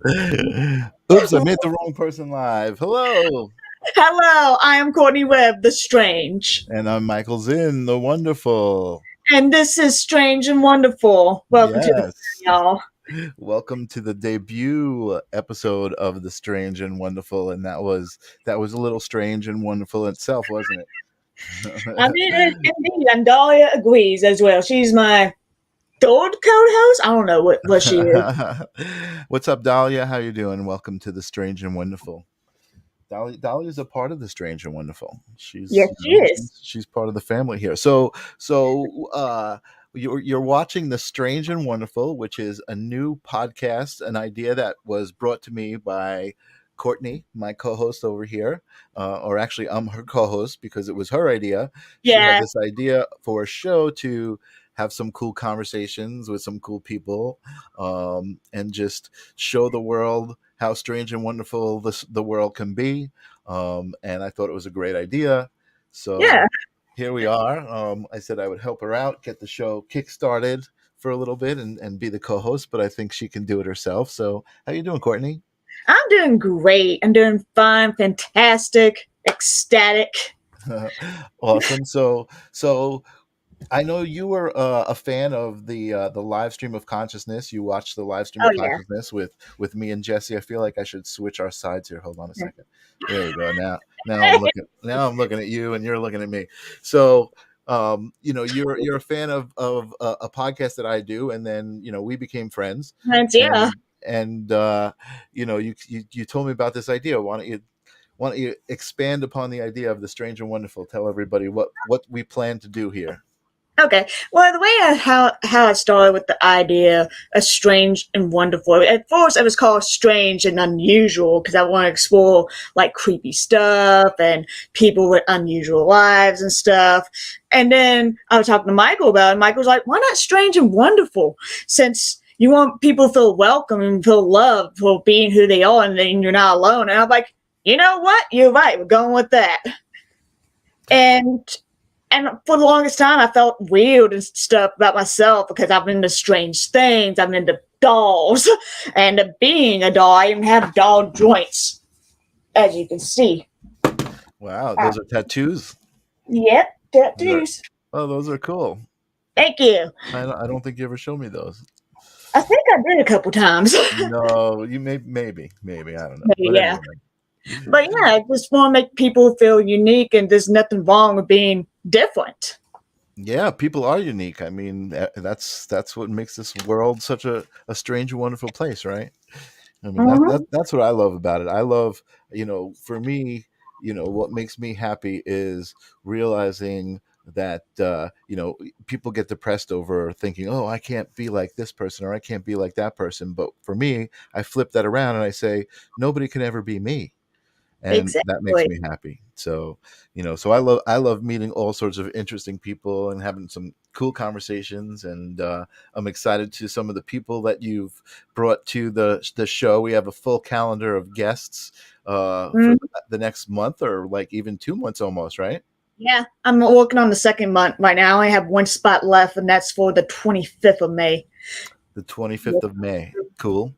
Oops, I made the wrong person live. Hello. Hello, I am Courtney Webb, the Strange. And I'm Michael Zinn, the wonderful. And this is Strange and Wonderful. Welcome to the Yes. y'all. Welcome to the debut episode of The Strange and Wonderful. And that was a little strange and wonderful itself, wasn't I it? mean, indeed, and Dahlia agrees as well. She's my third co-host. I don't know what she is. What's up, Dahlia? How you doing? Welcome to The Strange and Wonderful. Dolly is a part of the Strange and Wonderful. Yes, she is. She's part of the family here. So you're watching the Strange and Wonderful, which is a new podcast, an idea that was brought to me by Courtney, my co-host over here, or actually I'm her co-host because it was her idea. She had Yeah. this idea for a show to have some cool conversations with some cool people, and just show the world how strange and wonderful the world can be. And I thought it was a great idea. So Yeah. here we are. I said I would help her out, get the show kick-started for a little bit and be the co-host, but I think she can do it herself. So how you doing, Courtney? I'm doing great. I'm doing fine, fantastic, ecstatic. Awesome. So I know you were a fan of the live stream of consciousness. You watched the live stream Oh, of yeah. consciousness with me and Jesse. I feel like I should switch our sides here. Hold on a second. There we go. Now I'm looking at you, and you're looking at me. So you're a fan of a podcast that I do, and then we became friends. Yeah. And you told me about this idea. Why don't you expand upon the idea of the strange and wonderful? Tell everybody what we plan to do here. Okay. Well, the way how I started with the idea of strange and wonderful. At first, it was called strange and unusual because I want to explore like creepy stuff and people with unusual lives and stuff. And then I was talking to Michael about it. And Michael was like, "Why not strange and wonderful? Since you want people to feel welcome and feel loved for being who they are, and then you're not alone." And I'm like, you know what? You're right. We're going with that. And for the longest time, I felt weird and stuff about myself because I'm into strange things. I'm into dolls. And being a doll, I even have doll joints, as you can see. Wow, those are tattoos. Yep, tattoos. Oh, those are cool. Thank you. I don't think you ever showed me those. I think I did a couple times. No, you maybe I don't know. Maybe, yeah. But yeah, I just want to make people feel unique, and there's nothing wrong with being different. Yeah, people are unique. I mean, that's what makes this world such a strange and wonderful place, right? I mean, that's what I love about it. I love, for me, what makes me happy is realizing that people get depressed over thinking, oh, I can't be like this person or I can't be like that person. But for me, I flip that around and I say, nobody can ever be me. And Exactly. that makes me happy. So, so I love meeting all sorts of interesting people and having some cool conversations. And I'm excited to some of the people that you've brought to the show. We have a full calendar of guests for the next month, or like even 2 months almost, right? Yeah, I'm working on the second month right now. I have one spot left, and that's for the 25th of May. The 25th of May. Cool.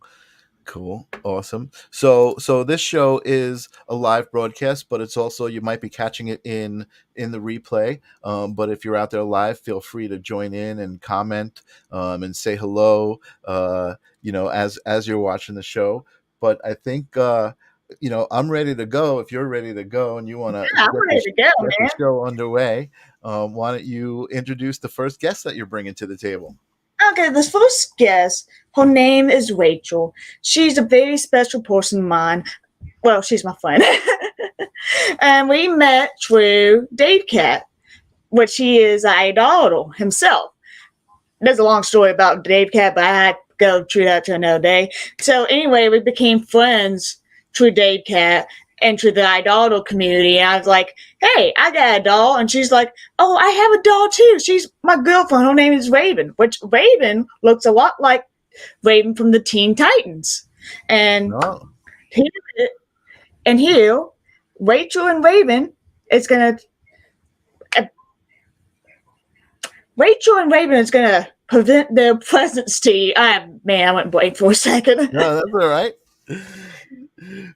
Awesome. So this show is a live broadcast, but it's also, you might be catching it in the replay. But if you're out there live, feel free to join in and comment and say hello, as you're watching the show. But I think, I'm ready to go. If you're ready to go and you want to I'm ready to go, man. the show underway, why don't you introduce the first guest that you're bringing to the table? Okay, this first guest, her name is Rachel. She's a very special person of mine. Well, she's my friend. And we met through Dave Cat, which he is an idolator himself. There's a long story about Dave Cat, but I had to go through that to another day. So anyway, we became friends through Dave Cat and through the Idolator community. And I was like, hey, I got a doll. And she's like, oh, I have a doll too. She's my girlfriend. Her name is Raven, which Raven looks a lot like Raven from the Teen Titans. And here, Rachel and Raven is going to... Rachel and Raven is going to present their presence to you. Man, I went blank for a second. No, that's all right.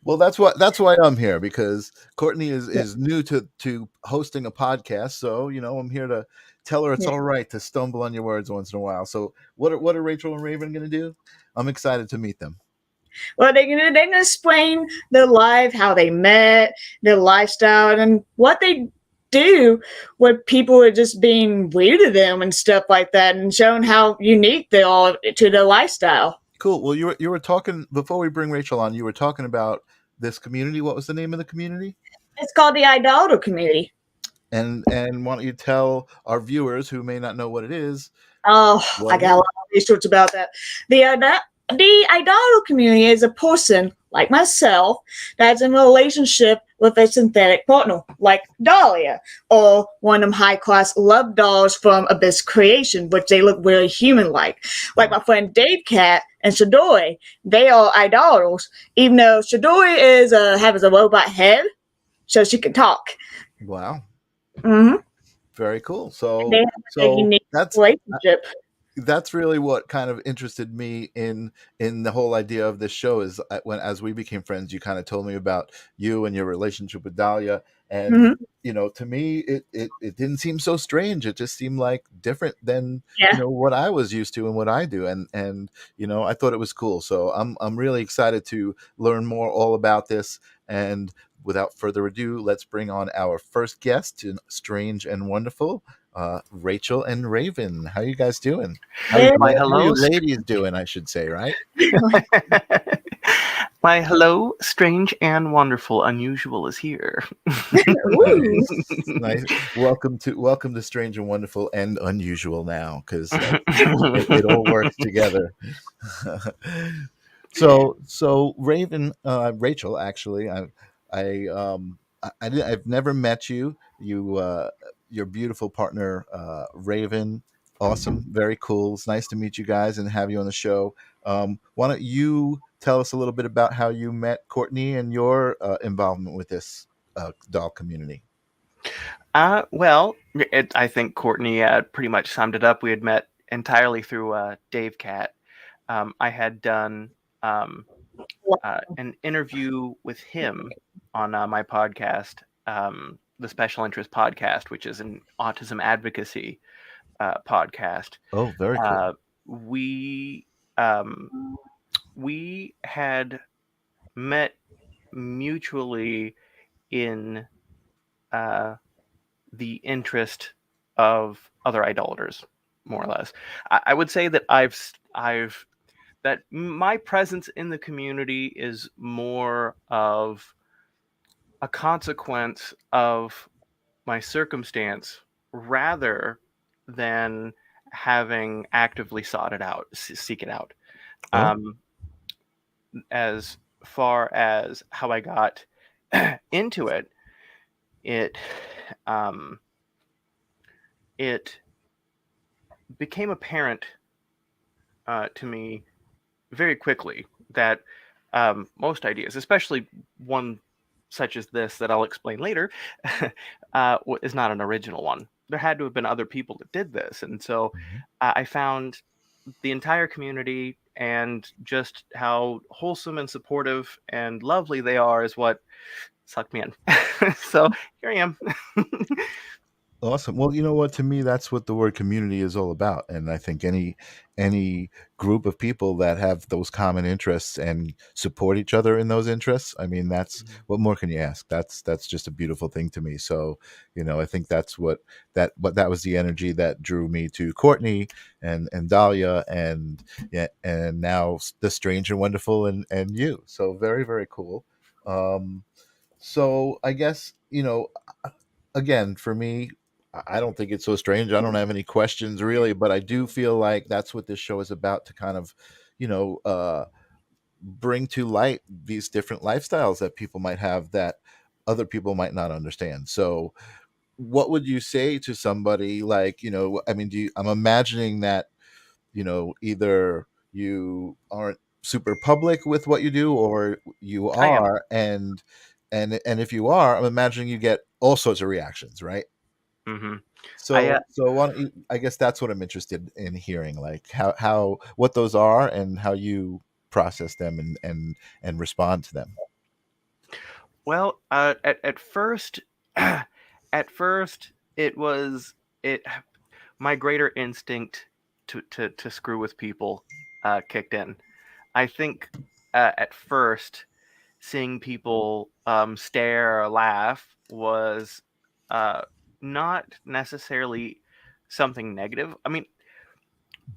Well, that's why I'm here, because Courtney is new to hosting a podcast. So I'm here to tell her it's Yeah. all right to stumble on your words once in a while. So what are Rachel and Raven going to do? I'm excited to meet them. Well, they can explain their life, how they met, their lifestyle, and what they do when people are just being weird to them and stuff like that, and showing how unique they are to their lifestyle. Cool. Well, you were talking before we bring Rachel on. You were talking about this community. What was the name of the community? It's called the Idolator Committee. And why don't you tell our viewers who may not know what it is, Oh, what I it got a lot is? of research about that. The idol community is a person like myself that's in a relationship with a synthetic partner, like Dahlia, or one of them high class love dolls from Abyss Creation, which they look very human like my friend Dave Cat and Shadori. They are idols, even though Shadori has a robot head, so she can talk. Wow, Mm-hmm. very cool. They So have a so unique that's relationship. that's really what kind of interested me in the whole idea of this show. Is when, as we became friends, you kind of told me about you and your relationship with Dahlia. And Mm-hmm. to me, it didn't seem so strange. It just seemed like different than Yeah. what I was used to and what I do. And I thought it was cool. So I'm really excited to learn more all about this. And without further ado, let's bring on our first guest to Strange and Wonderful, Rachel and Raven. How you guys doing? Very My How you hello, ladies doing, I should say, right? my hello, strange and wonderful, unusual is here. Ooh. Nice. Welcome to Strange and Wonderful and Unusual now, because it all works together. So Raven, Rachel, actually, I've never met you. Your beautiful partner, Raven, awesome, very cool. It's nice to meet you guys and have you on the show. Why don't you tell us a little bit about how you met Courtney and your involvement with this doll community? Well, I think Courtney pretty much summed it up. We had met entirely through Dave Cat. I had done an interview with him on my podcast, the Special Interest Podcast, which is an autism advocacy podcast. Oh, very cool. We we had met mutually in the interest of other idolaters, more or less. I would say that that my presence in the community is more of a consequence of my circumstance rather than having actively sought it out, seek it out. Oh, Um, as far as how I got into it, it um, it became apparent to me very quickly that most ideas, especially one such as this that I'll explain later, is not an original one. There had to have been other people that did this, and so mhm. I found the entire community and just how wholesome and supportive and lovely they are is what sucked me in. So here I am. Awesome. Well, you know what? To me, that's what the word community is all about. And I think any group of people that have those common interests and support each other in those interests, I mean, that's what more can you ask? That's just a beautiful thing to me. So, I think that's that was the energy that drew me to Courtney and Dahlia and yeah, and now the Strange and Wonderful and you. So very, very cool. Um, so I guess, again, for me, I don't think it's so strange. I don't have any questions really, but I do feel like that's what this show is about, to kind of, you know, uh, bring to light these different lifestyles that people might have that other people might not understand. So, what would you say to somebody like, I mean, I'm imagining that, either you aren't super public with what you do or you I am. are, and if you are, I'm imagining you get all sorts of reactions, right? Hmm. I So why don't I guess that's what I'm interested in hearing, like how what those are and how you process them and respond to them? Well, at first, at first it was it my greater instinct to screw with people kicked in. I think at first seeing people stare or laugh was uh, not necessarily something negative. I mean,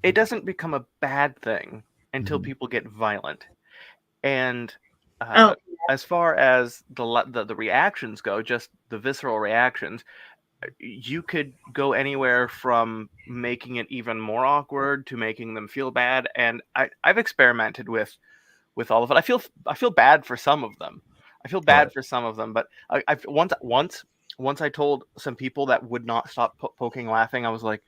it doesn't become a bad thing until Mhm. people get violent. And Oh, as far as the reactions go, just the visceral reactions, you could go anywhere from making it even more awkward to making them feel bad. And I've experimented with all of it. I feel bad for some of them. I feel Right. bad for some of them, but I've once I told some people that would not stop poking laughing. I was like,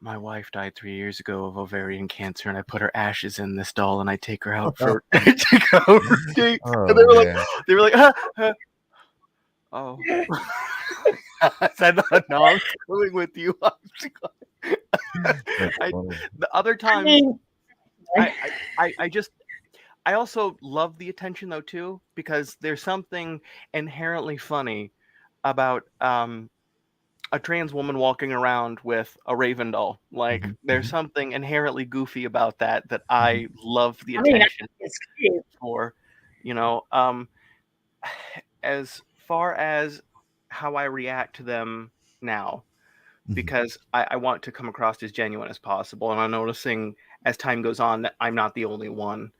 my wife died 3 years ago of ovarian cancer, and I put her ashes in this doll, and I take her out for take her out for dates. And Oh man. they were like, oh. I said, no, I'm screwing with you. That's I, funny. the other I times, mean, I, I just, I also love the attention though too, because there's something inherently funny about a trans woman walking around with a Raven doll. Like Mhm, there's mhm, something inherently goofy about that mhm. I love the I mean, I attention think it's cute. for. You know, as far as how I react to them now, Mhm, because I want to come across as genuine as possible, and I'm noticing as time goes on that I'm not the only one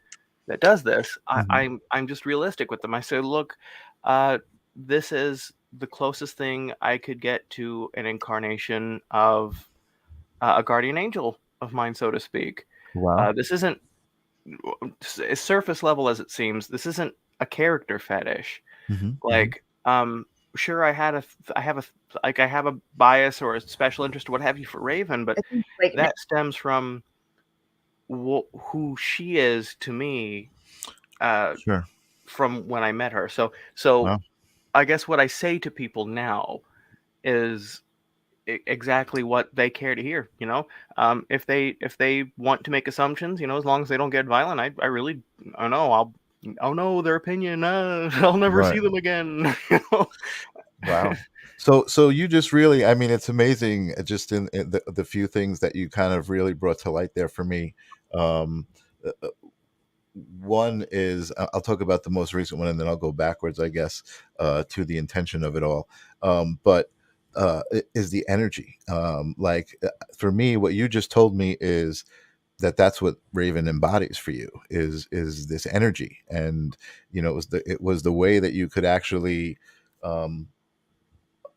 that does this. mhm. I'm just realistic with them. I say, look, uh, this is the closest thing I could get to an incarnation of a guardian angel of mine, so to speak. Wow. This isn't as surface level as it seems. This isn't a character fetish. Mhm, mhm. Like, sure, I have a, like, I have a bias or a special interest or what have you for Raven, but I think like that stems from who she is to me, uh, Sure. from when I met her. So Wow. I guess what I say to people now is exactly what they care to hear. If they want to make assumptions, as long as they don't get violent, I really, I don't know. I'll know their opinion. I'll never Right. see them again. Wow. So you just really, I mean, it's amazing just in the few things that you kind of really brought to light there for me. Um, uh, uh, One is I'll talk about the most recent one and then I'll go backwards, I guess, to the intention of it all. But is the energy. Like for me, what you just told me is that's what Raven embodies for you is this energy, and it was the way that you could actually um,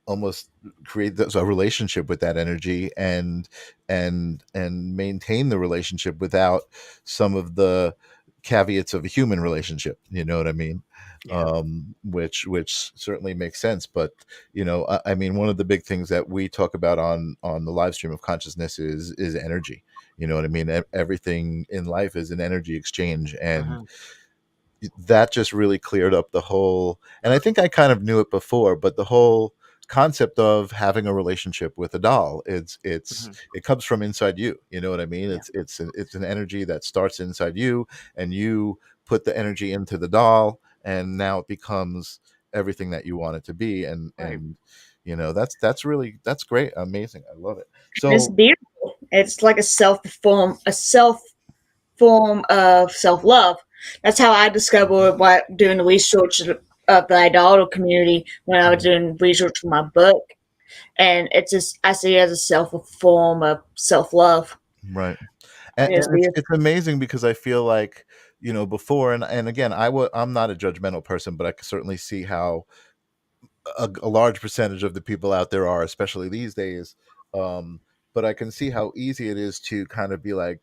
almost create a relationship with that energy and maintain the relationship without some of the caveats of a human relationship, you know what I mean? Yeah. Which certainly makes sense, but I mean, one of the big things that we talk about on the live stream of consciousness is energy. You know what I mean? Everything in life is an energy exchange, and Mhm. that just really cleared up the whole, and I think I kind of knew it before, but the whole concept of having a relationship with a doll, Mhm. it comes from inside you, you know what I mean? Yeah. It's an energy that starts inside you, and you put the energy into the doll, and now it becomes everything that you want it to be, and Right. that's great, amazing, I love it. it's So beautiful. It's like a self form of self love. That's how I discovered by doing the research of the Idolator community when I was Mhm. doing research for my book. And it's just I see it as a self a form of self love. Right. And It's it's beautiful. it's amazing because I feel like, before, and again, I'm not a judgmental person, but I can certainly see how a large percentage of the people out there are, especially these days. Um, but I can see how easy it is to kind of be like,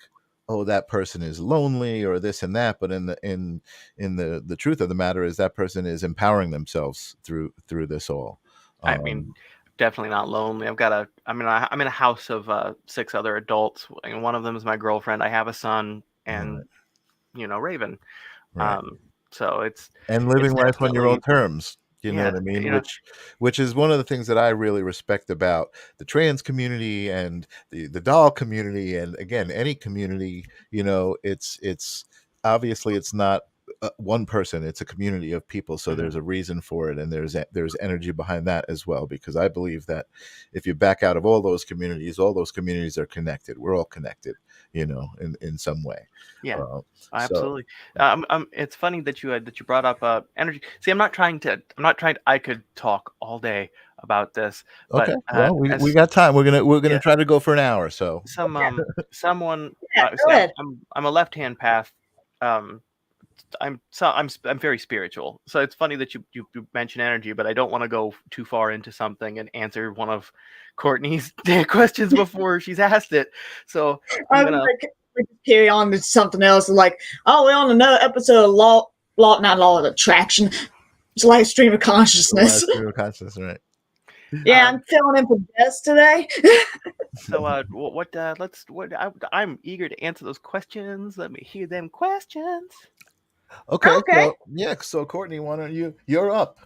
oh, that person is lonely or this and that. But in the truth of the matter is that person is empowering themselves through this all. I mean, Um, definitely not lonely. I'm in a house of six other adults, and one of them is my girlfriend. I have a son, and right, Raven. right. Um, so And it's living life on your own definitely, terms, you know yeah, what I mean? Which is one of the things that I really respect about the trans community and the doll community, and again, any community. It's obviously it's not one person, it's a community of people, so Mhm. there's a reason for it, and there's energy behind that as well, because I believe that if you back out of all those communities are connected. We're all connected, in some way. Yeah, uh, so absolutely. It's funny that you brought up energy. See, I'm not trying. I could talk all day about this, but okay, well, we as got time. We're gonna yeah, try to go for an hour, so someone. Yeah, See, go I'm ahead. I'm I'm a left-hand path. Um, I'm very spiritual, so it's funny that you mention energy, but I don't want to go too far into something and answer one of Courtney's questions before she's asked it. So I'm I'm gonna. like, we can carry on to something else. Like, oh, we're on another episode of not Law of Attraction. It's live stream of the live consciousness. stream of consciousness, right? Yeah, I'm Um, filling in for guests today. So, I'm eager to answer those questions. Let me hear them questions. Okay, Okay, so Courtney, why don't you're up.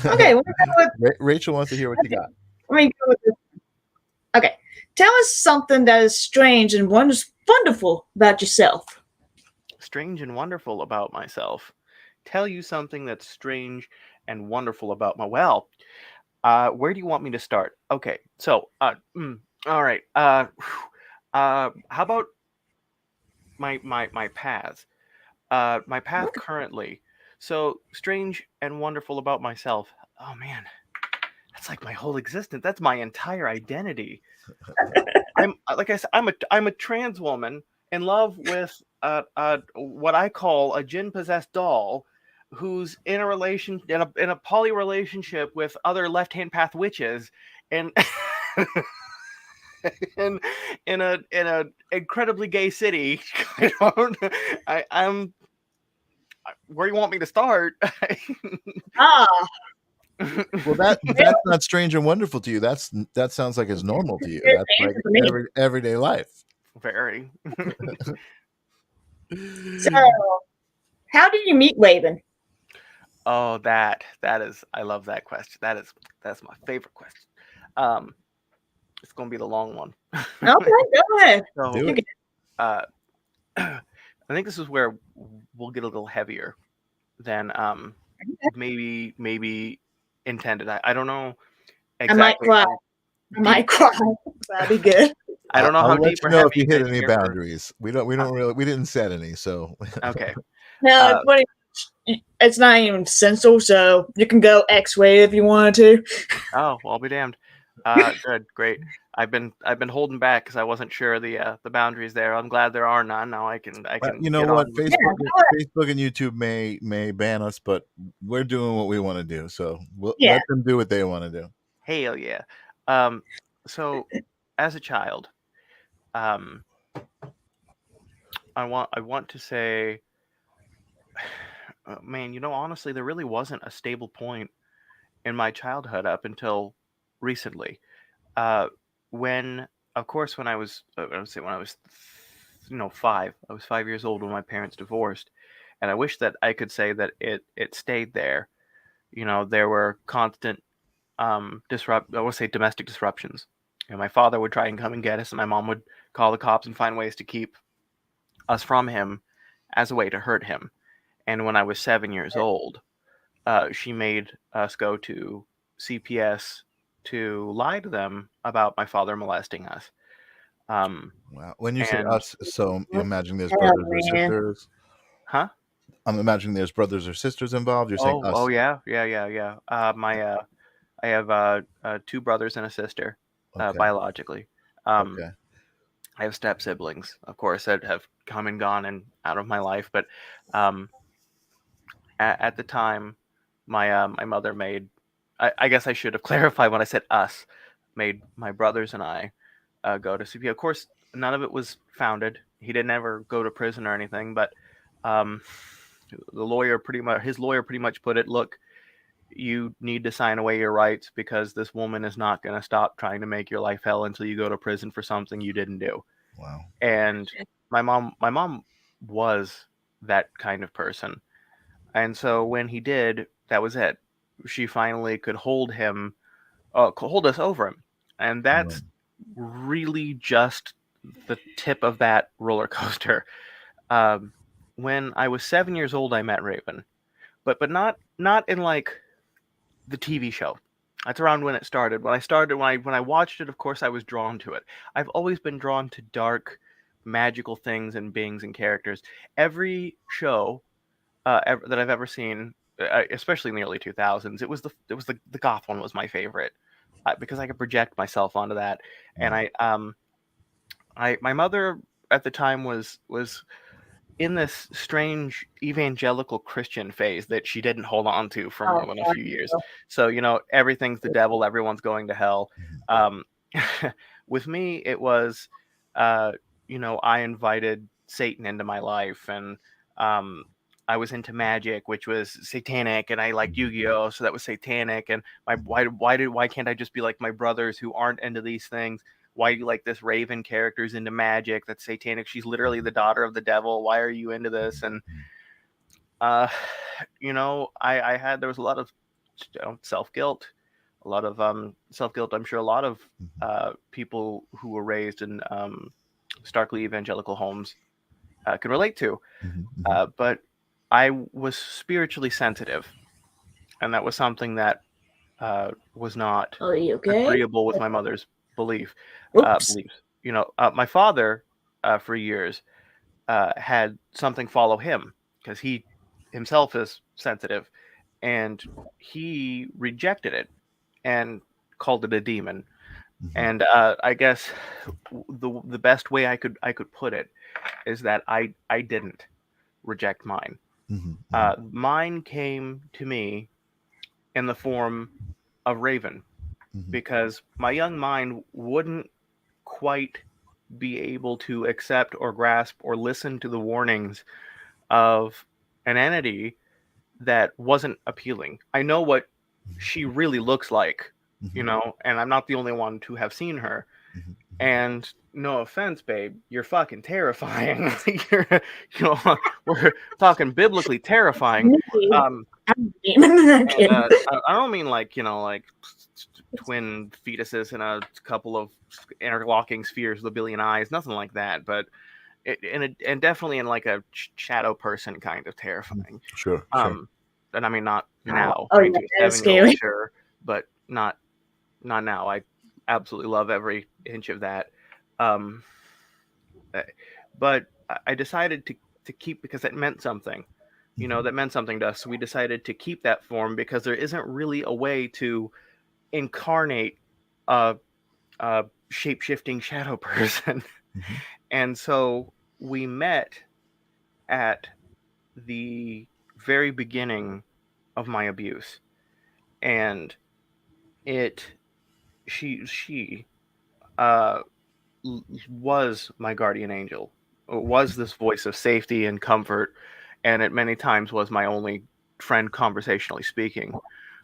okay. Let me go with, Rachel wants to hear what you got. let me go with this. Okay, tell us something that is strange and wonderful about yourself. Strange and wonderful about myself. Tell you something that's strange and wonderful about where do you want me to start? Okay, so, all right. How about my paths? My path currently. So strange and wonderful about myself. Oh man, that's like my whole existence. That's my entire identity. I'm like I said, I'm a trans woman in love with what I call a Jinn possessed doll, who's in a poly relationship with other left hand path witches, and in in a incredibly gay city. I don't. I'm. Where you want me to start? Ah, Well, that's not strange and wonderful to you. That sounds like it's normal to you. here's That's the like answer for me. everyday life. Very. So, how did you meet Raven? Oh, that is. I love that question. That's my favorite question. Um, it's gonna be the long one. Okay, go ahead. So, Do You it. uh, I think this is where we'll get a little heavier than maybe intended. I don't know I might exactly cry. how I deep. might cry. That'd be good. I don't know how I'll let deep you or know if heavy you hit to any share for. boundaries. We didn't set any. So Okay. No, Uh, it's not even censor, so you can go X way if you wanted to. oh, well, I'll be damned. Good, great. I've been holding back because I wasn't sure the boundaries there. I'm glad there are none. Now I well, can you know get what? on with. Yeah, Facebook and YouTube may ban us, but we're doing what we want to do. So we'll yeah. let them do what they want to do. Hell yeah. Um, so as a child, um, I want to say, man, honestly, there really wasn't a stable point in my childhood up until recently. Uh, when, of course, when I was, I would say when I was, 5. I was 5 years old when my parents divorced, and I wish that I could say that it stayed there. There were constant I would say domestic disruptions. My father would try and come and get us, and my mom would call the cops and find ways to keep us from him as a way to hurt him. And when I was 7 years old, she made us go to CPS to lie to them about my father molesting us. Um, Wow. When you say and us, so you imagine there's Oh, brothers or man. sisters. huh? I'm imagining there's brothers or sisters involved. You're saying Oh us. yeah, yeah, yeah, yeah. I have two brothers and a sister, Okay. biologically. Um, Okay. I have step siblings, of course, that have come and gone and out of my life. But um, at the time, my mother made. I guess I should have clarified when I said us. Made my brothers and I go to CPS. Of course, none of it was founded. He didn't ever go to prison or anything. But um, his lawyer pretty much put it. Look, you need to sign away your rights because this woman is not going to stop trying to make your life hell until you go to prison for something you didn't do. Wow. And my mom was that kind of person. And so when he did, that was it. She finally could hold us over him. And Wow. that's really just the tip of that roller coaster. Um, when I was 7 years old, I met Raven, but not in like the TV show. That's around when it started. When I watched it, of course, I was drawn to it. I've always been drawn to dark, magical things and beings and characters. Every show that I've ever seen, especially in the early 2000s, the goth one was my favorite because I could project myself onto that. And I my mother at the time was in this strange evangelical Christian phase that she didn't hold on to for more Oh, than a few years. So, everything's the devil, everyone's going to hell. Um, with me, it was, uh, I invited Satan into my life, and um, I was into magic, which was satanic, and I liked Yu-Gi-Oh, so that was satanic. And why can't I just be like my brothers who aren't into these things? Why do you like this Raven character's into magic? That's satanic. She's literally the daughter of the devil. Why are you into this? And uh, I had there was a lot of self guilt, a lot of self guilt. I'm sure a lot of people who were raised in starkly evangelical homes can relate to. But I was spiritually sensitive, and that was something that was not Are you okay? agreeable with my mother's Oops. beliefs. My father, for years, had something follow him because he himself is sensitive, and he rejected it and called it a demon. And I guess the best way I could put it is that I didn't reject mine. Mine came to me in the form of Raven because my young mind wouldn't quite be able to accept or grasp or listen to the warnings of an entity that wasn't appealing. I know what she really looks like, and I'm not the only one to have seen her. And no offense, babe, you're fucking terrifying. you're, we're talking biblically terrifying. Um, I'm a demon. I'm kidding. I don't mean like twin fetuses in a couple of interlocking spheres with a billion eyes, nothing like that. But and definitely in like a shadow person kind of terrifying. Sure. And I mean not now. Oh, I mean, yeah, to a that is 7-year-old, scary. sure, but not now. I absolutely love every inch of that. Um, uh, but I decided to keep because it meant something. That meant something to us. So we decided to keep that form because there isn't really a way to incarnate a, a shape shifting shadow person. And so we met at the very beginning of my abuse, and it she uh was my guardian angel, was this voice of safety and comfort, and it many times was my only friend conversationally speaking.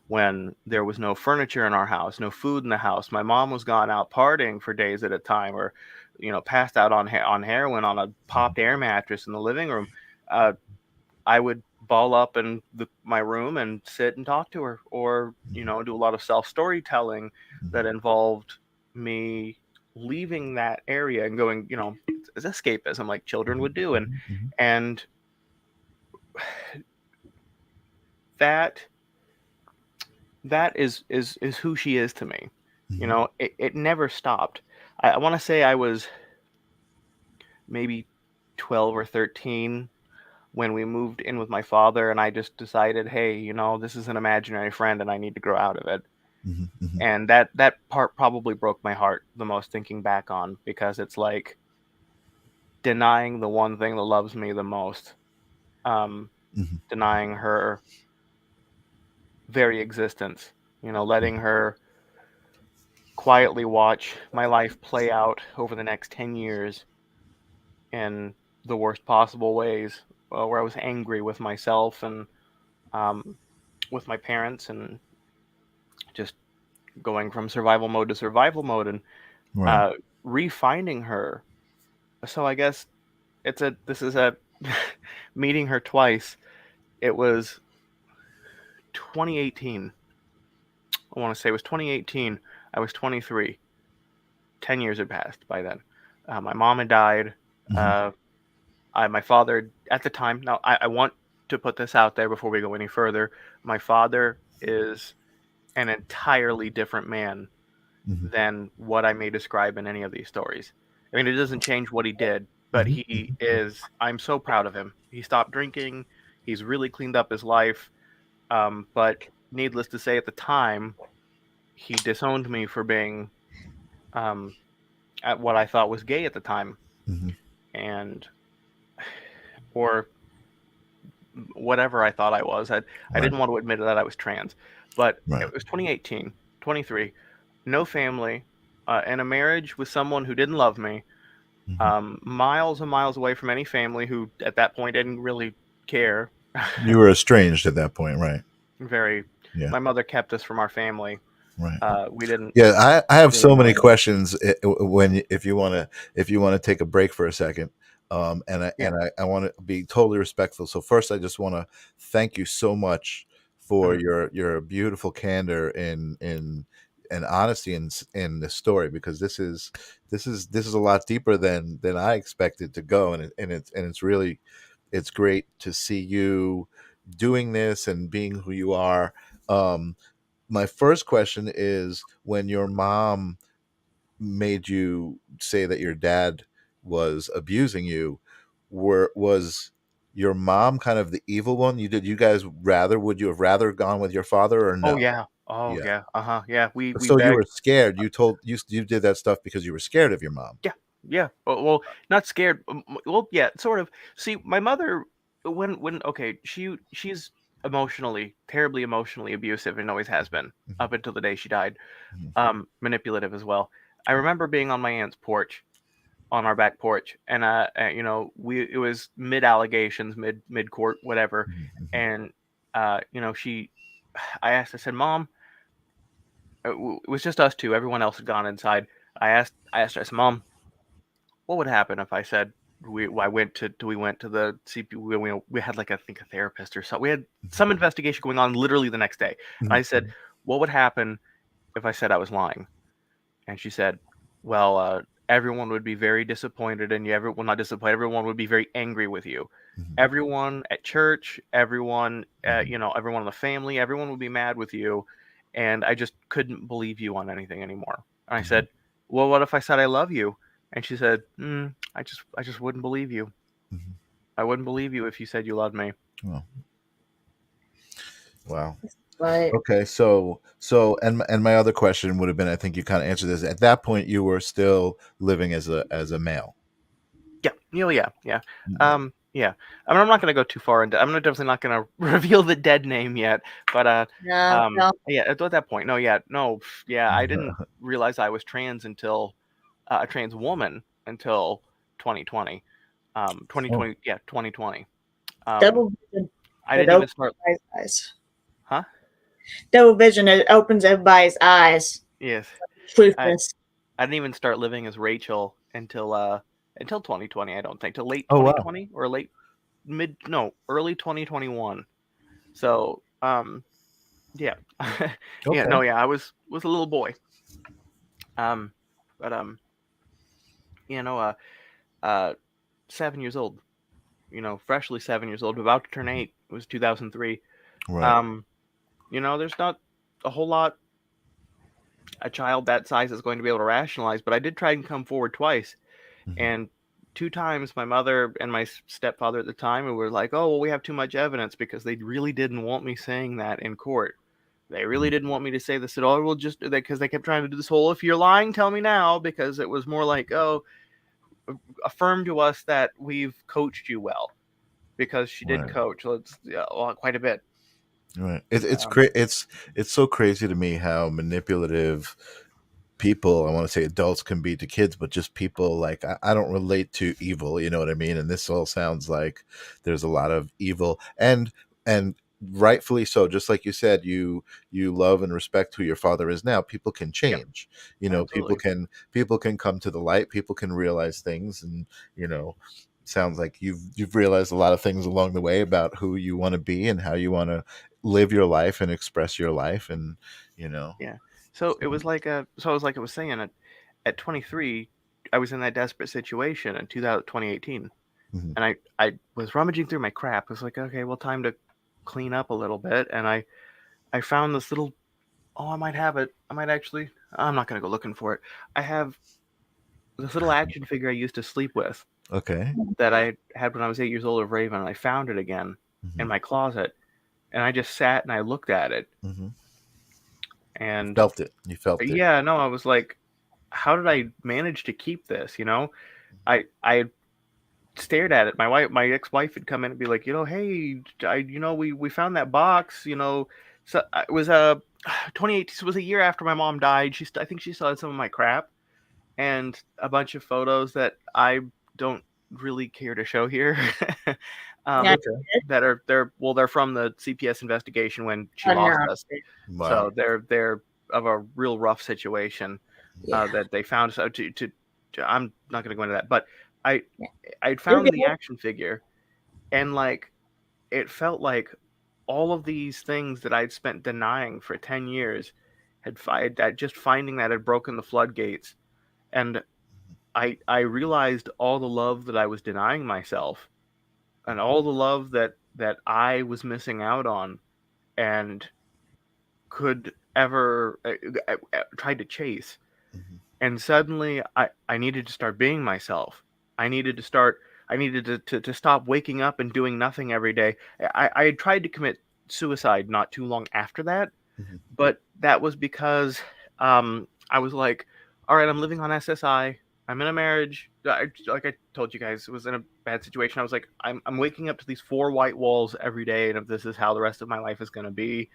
When there was no furniture in our house, no food in the house, my mom was gone out partying for days at a time, or passed out on heroin on a popped air mattress in the living room. uh, I would ball up in my room and sit and talk to her, or do a lot of self storytelling that involved me leaving that area and going, as escapism, like children would do, and that is who she is to me. It never stopped. I want to say I was maybe 12 or 13 when we moved in with my father, and I just decided, hey, this is an imaginary friend and I need to grow out of it. And that part probably broke my heart the most, thinking back on, because it's like denying the one thing that loves me the most, denying her very existence, letting her quietly watch my life play out over the next 10 years in the worst possible ways, where I was angry with myself and um, with my parents, and just going from survival mode to survival mode, and Right. refinding her. So I guess this is a meeting her twice. It was 2018. I want to say it was 2018. I was 23. 10 years had passed by then. My mom had died. My father at the time. Now, I want to put this out there before we go any further. My father is an entirely different man Mm-hmm. than what I may describe in any of these stories. I mean, it doesn't change what he did, but Mm-hmm. he is. I'm so proud of him. He stopped drinking. He's really cleaned up his life. But needless to say, at the time, he disowned me for being at what I thought was gay at the time, Mm-hmm. and or whatever I thought I was. I Right. didn't want to admit that I was trans, but Right. it was 2018, 23, no family, and a marriage with someone who didn't love me, Mm-hmm. miles and miles away from any family who at that point didn't really care. You were estranged at that point, right? Very, Yeah. my mother kept us from our family. Right. We didn't Yeah, I have really so many want it. questions when if you want to take a break for a second, Yeah. I want to be totally respectful. So first, I just want to thank you so much for Mhm. your beautiful candor and honesty in this story, because this is a lot deeper than I expected to go, and it's really it's great to see you doing this and being who you are. Um, my first question is, when your mom made you say that your dad was abusing you, was your mom kind of the evil one? You guys rather would you have rather gone with your father or Oh no? yeah. Oh Yeah. yeah. Yeah. We So you begged. were scared. You did that stuff because you were scared of your mom. Yeah, yeah. Well, not scared. Well, yeah, sort of. See, my mother, when okay, she's emotionally, terribly emotionally abusive, and always has been Mhm, up until the day she died. mhm, Manipulative as well. I remember being on my aunt's porch, on our back porch, and we it was mid allegations, mid court, whatever, mhm, mhm, and she, I asked, I said, Mom, it was just us two, everyone else had gone inside. I asked her, I said, Mom, what would happen if I said we went to the CP, we had like I think a therapist or something. We had some investigation going on literally the next day. And mhm, I said, what would happen if I said I was lying? And she said, well, everyone would be very disappointed in you. Everyone, not disappointed, everyone would be very angry with you. mhm, Everyone at church, everyone, mhm, everyone in the family, everyone would be mad with you. And I just couldn't believe you on anything anymore. And I mhm, said, well, what if I said I love you? And she said, I just wouldn't believe you. mhm. I wouldn't believe you if you said you loved me. Oh, wow. Right. Okay, and my other question would have been, I think you kind of answered this. At that point, you were still living as a male. Yeah, yeah, yeah. Yeah. Yeah. I mean, I'm not going to go too far into. I'm definitely not going to reveal the dead name yet. But No, no. yeah. At that point, no, yeah, no, yeah. I didn't realize I was trans until a trans woman until 2020. Oh, 2020, yeah, 2020. Um, Double vision. I It didn't even opens start. everybody's eyes. Huh? Double vision. It opens everybody's eyes. Yes. I Truthness. I didn't even start living as Rachel until 2020. I don't think till late oh wow. 2020 or late mid no early 2021. So yeah. Yeah, Okay. no, yeah, I was a little boy. Um but you know uh uh 7 years old, freshly 7 years old, about to turn Mhm. 8. It was 2003. Right. Um there's not a whole lot a child that size is going to be able to rationalize, but I did try and come forward twice. Mhm, And two times my mother and my stepfather at the time were like, "Oh, well, we have too much evidence," because they really didn't want me saying that in court. They really mhm. didn't want me to say this at all. Well, just because they kept trying to do this whole "if you're lying, tell me now," because it was more like, "Oh, affirm to us that we've coached you well," because she did Right. coach, well, quite a bit. Right. Um, It's so crazy to me how manipulative people, I want to say adults, can be to kids, but just people, like I don't relate to evil, you know what I mean? And this all sounds like there's a lot of evil, and rightfully so. Just like you said, you love and respect who your father is now. People can yeah, change, absolutely. people can come to the light, people can realize things, and you know sounds like you've realized a lot of things along the way about who you want to be and how you want to live your life and express your life, and you know Yeah. So it was like it was like I was saying, at 23, I was in that desperate situation in 2018. Mm-hmm. And I was rummaging through my crap. I was like, okay, well, time to clean up a little bit. And I found this little, oh, I might have it. I might actually, I'm not going to go looking for it. I have this little action figure I used to sleep with Okay. that I had when I was 8 years old of Raven. And I found it again Mm-hmm. in my closet. And I just sat and I looked at it. Mm-hmm. And Felt it. You felt it. yeah, no, I was like, how did I manage to keep this? I stared at it. My ex-wife had come in and be like, hey, we found that box. So it was a 2018. So it was a year after my mom died. I think she still had some of my crap and a bunch of photos that I don't really care to show here. Yeah. Okay. They're from the CPS investigation when she Oh, lost no. us. Wow. So they're of a real rough situation Yeah. that they found. So I'm not going to go into that, but I Yeah. I'd found the action figure, and like it felt like all of these things that I'd spent denying for 10 years that just finding that had broken the floodgates, and I realized all the love that I was denying myself, and all the love that I was missing out on, and could ever tried to chase. Mm-hmm. And suddenly I needed to start being myself. I needed to stop waking up and doing nothing every day. I had tried to commit suicide not too long after that, Mm-hmm. but that was because I was like, all right, I'm living on SSI. I'm in a marriage. Like I told you guys, it was in a bad situation. I was like, I'm waking up to these four white walls every day, and if this is how the rest of my life is going to be,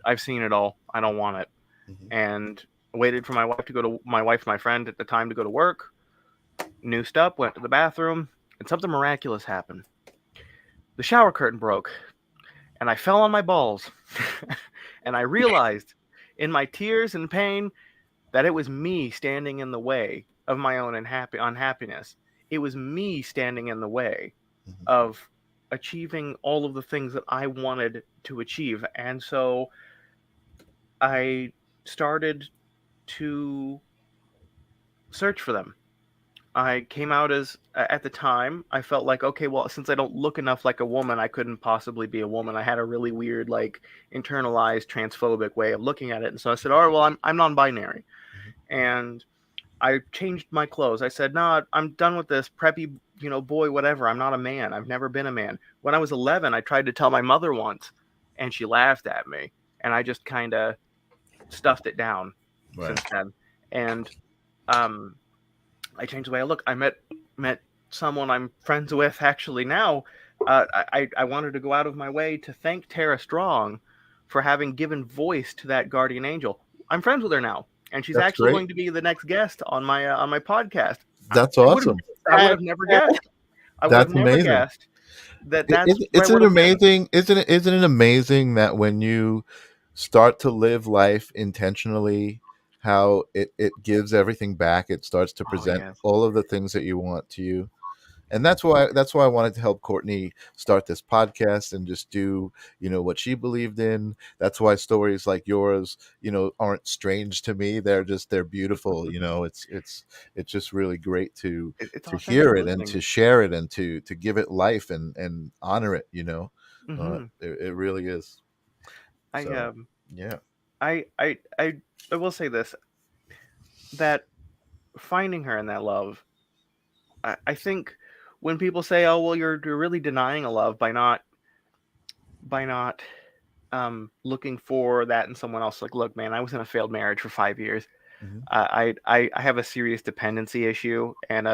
I've seen it all. I don't want it. Mm-hmm. And waited for my wife and my friend at the time to go to work. Noosed up, went to the bathroom, and something miraculous happened. The shower curtain broke, and I fell on my balls. And I realized in my tears and pain that it was me standing in the way of my own unhappiness. It was me standing in the way Mm-hmm. of achieving all of the things that I wanted to achieve. And so I started to search for them. I came out as, at the time, I felt like, okay, well, since I don't look enough like a woman, I couldn't possibly be a woman. I had a really weird, like, internalized transphobic way of looking at it. And so I said, all right, well, I'm non-binary. Mm-hmm. And I changed my clothes. I said, no, I'm done with this preppy, boy, whatever. I'm not a man. I've never been a man. When I was 11, I tried to tell my mother once, and she laughed at me. And I just kind of stuffed it down Right. since then. And I changed the way I look. I met someone I'm friends with actually now. I wanted to go out of my way to thank Tara Strong for having given voice to that guardian angel. I'm friends with her now, and she's That's actually great. going to be the next guest on my podcast. That's I awesome. would have never guessed. I would That's have never amazing. guessed that's Isn't it amazing? Isn't it amazing that when you start to live life intentionally, how it gives everything back? It starts to present yes. all of the things that you want to you. And that's why I wanted to help Courtney start this podcast and just do, what she believed in. That's why stories like yours, aren't strange to me. They're beautiful. It's just really great to It's hear authentic it and living. to share it and to give it life and honor it. Mhm. It really is. So, yeah. I will say this, that finding her in that love, I think when people say, "Oh, well, you're really denying a love by not looking for that in someone else," like, look, man, I was in a failed marriage for 5 years. Mm-hmm. I have a serious dependency issue and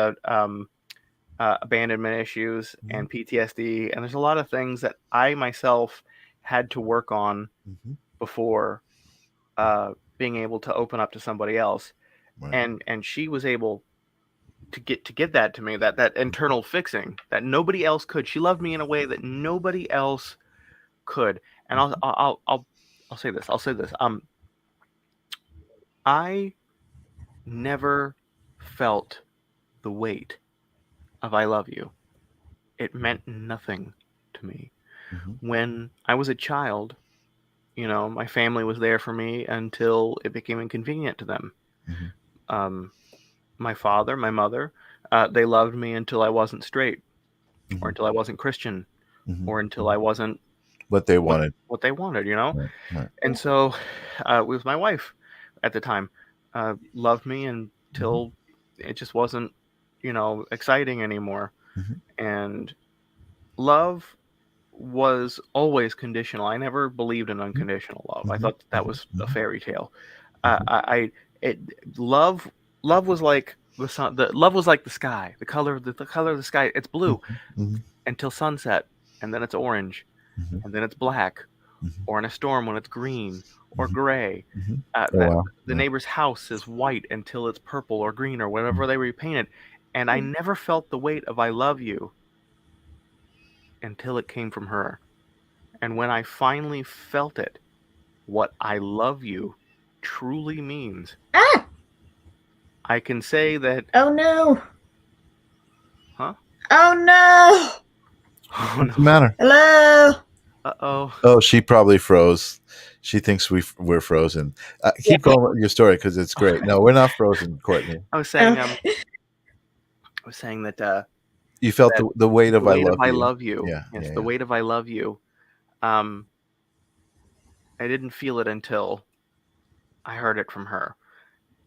abandonment issues Mm-hmm. and PTSD, and there's a lot of things that I myself had to work on Mm-hmm. before being able to open up to somebody else. Right. And she was able to get that to me, that internal fixing that nobody else could. She loved me in a way that nobody else could. And I'll say this. I never felt the weight of "I love you." It meant nothing to me. Mm-hmm. When I was a child, my family was there for me until it became inconvenient to them. Mm-hmm. My father, my mother, they loved me until I wasn't straight. or until I wasn't Christian, or until I wasn't what they wanted. what they wanted, you know? Right, right. And so with my wife at the time, loved me until it just wasn't, exciting anymore. And love was always conditional. I never believed in unconditional love. I thought that was a fairy tale. Love was like the sun. The love was like the sky. The color of the color of the sky. It's blue until sunset, and then it's orange, and then it's black, or in a storm when it's green or gray. Oh, That wow. the neighbor's house is white until it's purple or green or whatever they repainted. And I never felt the weight of "I love you" until it came from her. And when I finally felt it, what "I love you" truly means, Ah! I can say that. Oh no! Huh? Oh no! Oh What's the no! matter? Hello! Uh-oh. Oh, she probably froze. She thinks we're frozen. Keep going with your story because it's great. No, we're not frozen, Courtney. I was saying that You felt the weight of the "I weight love of "I you." love you." Yeah, Yes, yeah, the yeah. weight of "I love you." I didn't feel it until I heard it from her,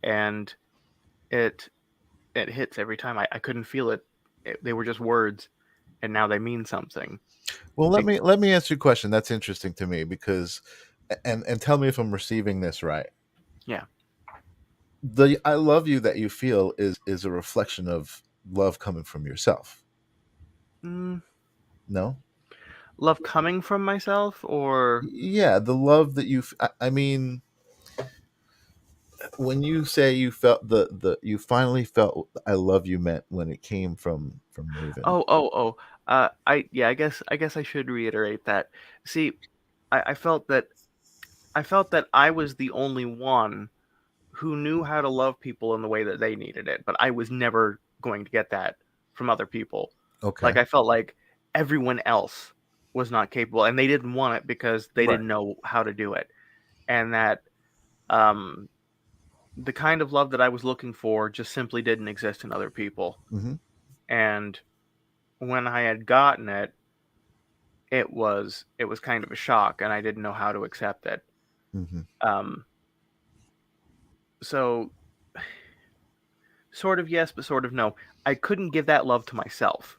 and it hits every time. I couldn't feel it. They were just words, and now they mean something. Well, let me ask you a question. That's interesting to me because, and tell me if I'm receiving this right. Yeah. The "I love you" that you feel is a reflection of love coming from yourself. No? Love coming from myself, or Yeah, the love that I mean, when you say you felt you finally felt "I love you" meant when it came from Raven. I guess I should reiterate that. See, I felt that I was the only one who knew how to love people in the way that they needed it, but I was never going to get that from other people. Okay. Like, I felt like everyone else was not capable, and they didn't want it because they Right. didn't know how to do it. And that um, the kind of love that I was looking for just simply didn't exist in other people. Mm-hmm. And when I had gotten it, it was kind of a shock, and I didn't know how to accept it. Mm-hmm. Um, so sort of yes, but sort of no. I couldn't give that love to myself,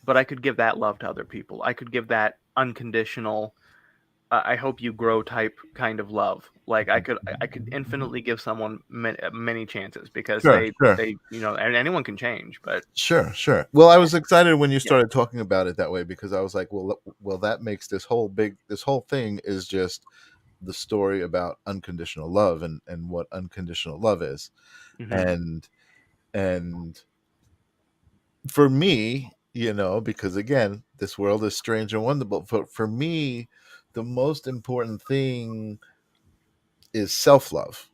but I could give that love to other people. I could give that unconditional, I hope you grow type kind of love. Like I could infinitely give someone many chances because Sure, sure. they and anyone can change, but Sure. Well, I was excited when you yeah. started talking about it that way because I was like, well, that makes this whole thing is just the story about unconditional love and what unconditional love is. Mm-hmm. And for me, because again, this world is strange and wonderful. For me, the most important thing is self-love,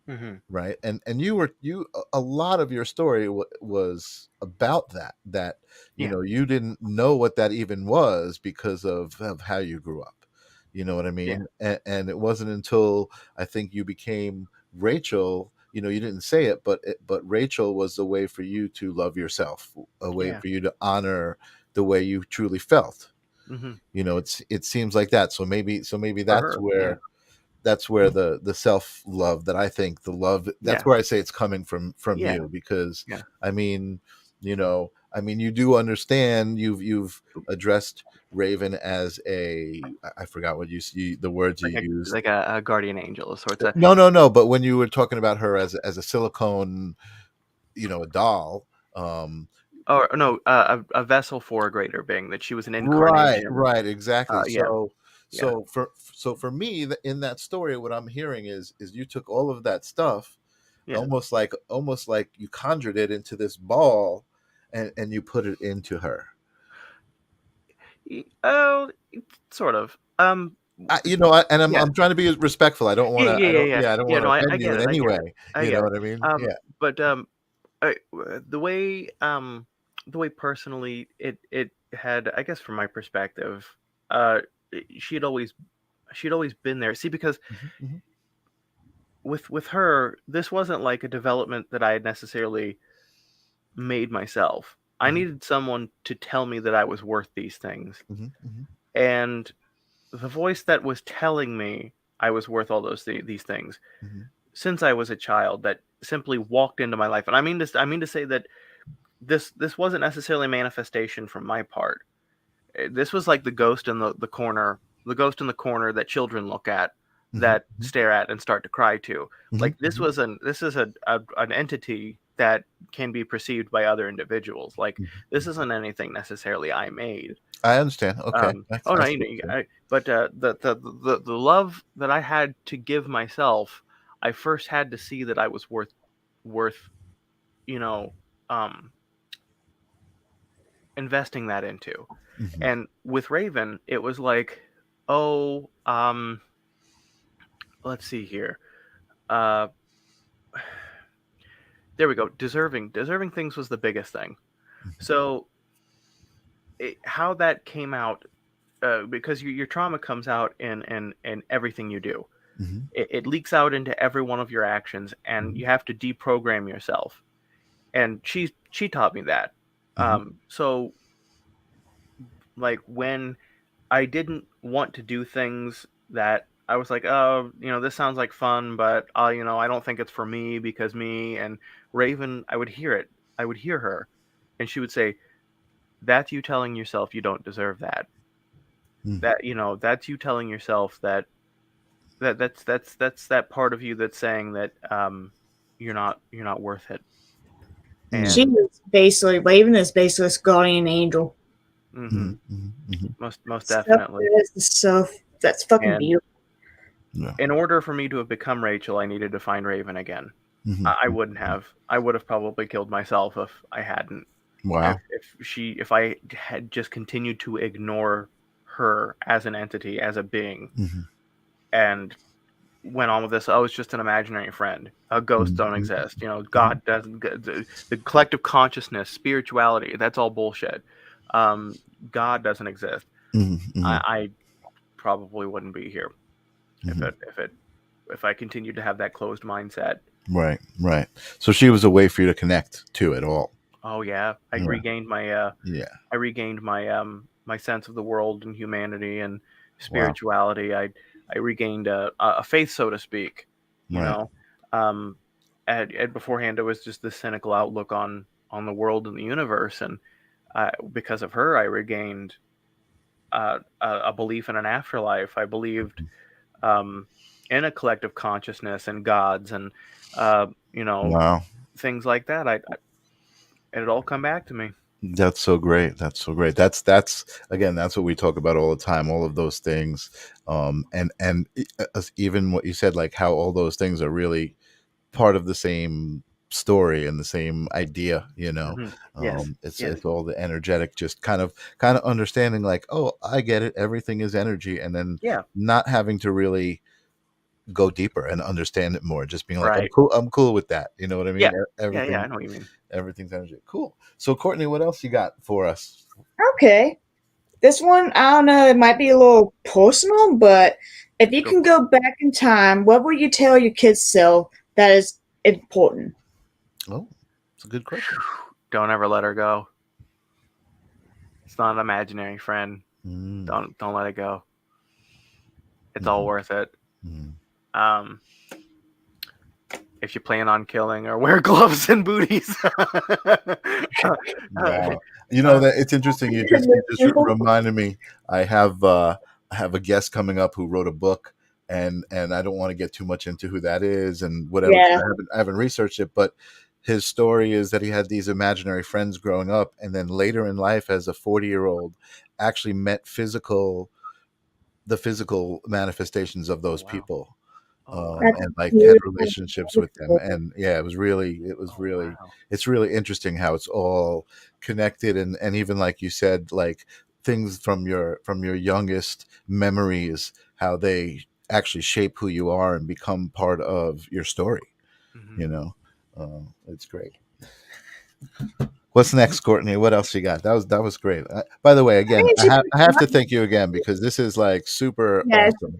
Mm-hmm. right? And a lot of your story was about that Yeah. you didn't know what that even was because of how you grew up. You know what I Yeah. mean? And it wasn't until I think you became Rachel. You didn't say it, but Rachel was a way for you to love yourself, a way Yeah. for you to honor the way you truly felt. Mm-hmm. It seems like that. So maybe For that's her. Yeah. where the self love, that I think the love, that's Yeah. where I say it's coming from Yeah. you, because Yeah. I mean, you do understand, you've addressed Raven as I forgot what the words you used. Like a guardian angel of sorts. No, but when you were talking about her as a silicone, a doll. Or no, a vessel for a greater being, that she was an incarnation. Right, exactly. Yeah. Yeah. So for me, in that story, what I'm hearing is you took all of that stuff, Yeah. almost like you conjured it into this ball, and you put it into her. Oh, sort of. I'm Yeah. I'm trying to be respectful. I don't want to. I don't Yeah, want no, to I offend you get in it. I any get way. it. I You know get it. what I mean? Yeah. But the way personally it had, I guess from my perspective, uh, she'd always been there. See, because Hmm. with her, this wasn't like a development that I had necessarily made myself. I needed someone to tell me that I was worth these things. Mm-hmm. And the voice that was telling me I was worth all these things Mm-hmm. since I was a child, that simply walked into my life. And I mean to say that this wasn't necessarily a manifestation from my part. This was like the ghost in the corner, the ghost in the corner that children look at, that Mm-hmm. stare at and start to cry to. Like this Mm-hmm. was an entity that can be perceived by other individuals. Like Mm-hmm. this isn't anything necessarily I made. I understand. Okay. Oh no, That's good. but the love that I had to give myself, I first had to see that I was worth you know um investing that into. Mm-hmm. And with Raven, it was like, oh, let's see here. Uh, there we go. Deserving things was the biggest thing. So how that came out, because your trauma comes out in everything you do. Mm-hmm. It leaks out into every one of your actions, and you have to deprogram yourself. And she taught me that. Mm-hmm. So like when I didn't want to do things that I was like, oh, this sounds like fun, but I don't think it's for me because me. And Raven, I would hear it. I would hear her, and she would say, "That's you telling yourself you don't deserve that. Mm-hmm. That's you telling yourself that's that part of you that's saying that you're not worth it." She And is basically Raven is basically this guardian angel. mm-hmm, Mm-hmm. most Stuff definitely. that's fucking And beautiful. Yeah. in order for me to have become Rachel, I needed to find Raven again. Mm-hmm. I wouldn't have. I would have probably killed myself if I hadn't. Wow. If I had just continued to ignore her as an entity, as a being, Mm-hmm. and went on with this, oh, it's just an imaginary friend. Ghosts don't Mm-hmm. exist. God doesn't. The collective consciousness, spirituality, that's all bullshit. God doesn't exist. Mm-hmm. I probably wouldn't be here Mm-hmm. if I continued to have that closed mindset. Right. So she was a way for you to connect to it all. Oh yeah, I Yeah. regained my Yeah. I regained my sense of the world and humanity and Wow. spirituality. I regained a faith, so to speak. You Right. know, um, and beforehand it was just this cynical outlook on the world and the universe, and because of her, I regained a belief in an afterlife. I believed in a collective consciousness and gods and Wow. things like that. It all come back to me. That's so great. That's again, that's what we talk about all the time. All of those things, even what you said, like how all those things are really part of the same story and the same idea. Mm-hmm. Yes. It's all the energetic, just kind of understanding, like, oh, I get it. Everything is energy, and then Yeah. not having to really go deeper and understand it more. Just being like, Right. I'm cool with that. You know what I mean? Yeah. Everything. Yeah. I know what you mean. Everything's energy. Cool. So, Courtney, what else you got for us? Okay. This one, I don't know, it might be a little personal, but if you can go back in time, what would you tell your kids self that is important? Oh, it's a good question. Don't ever let her go. It's not an imaginary friend. Mm. Don't let it go. It's all worth it. Mm. If you plan on killing her, wear gloves and booties. Wow. That it's interesting. You just reminded me. I have a guest coming up who wrote a book, and I don't want to get too much into who that is and whatever. Yeah. I haven't researched it, but his story is that he had these imaginary friends growing up, and then later in life, as a 40-year-old, actually met the physical manifestations of those Wow. people. Wow. And like had relationships with them, and yeah, it was really Wow. it's really interesting how it's all connected, and even like you said, like things from your youngest memories, how they actually shape who you are and become part of your story. Mm-hmm. It's great. What's next, Courtney? What else you got? That was great. By the way, again, I have to thank you again, because this is like super awesome.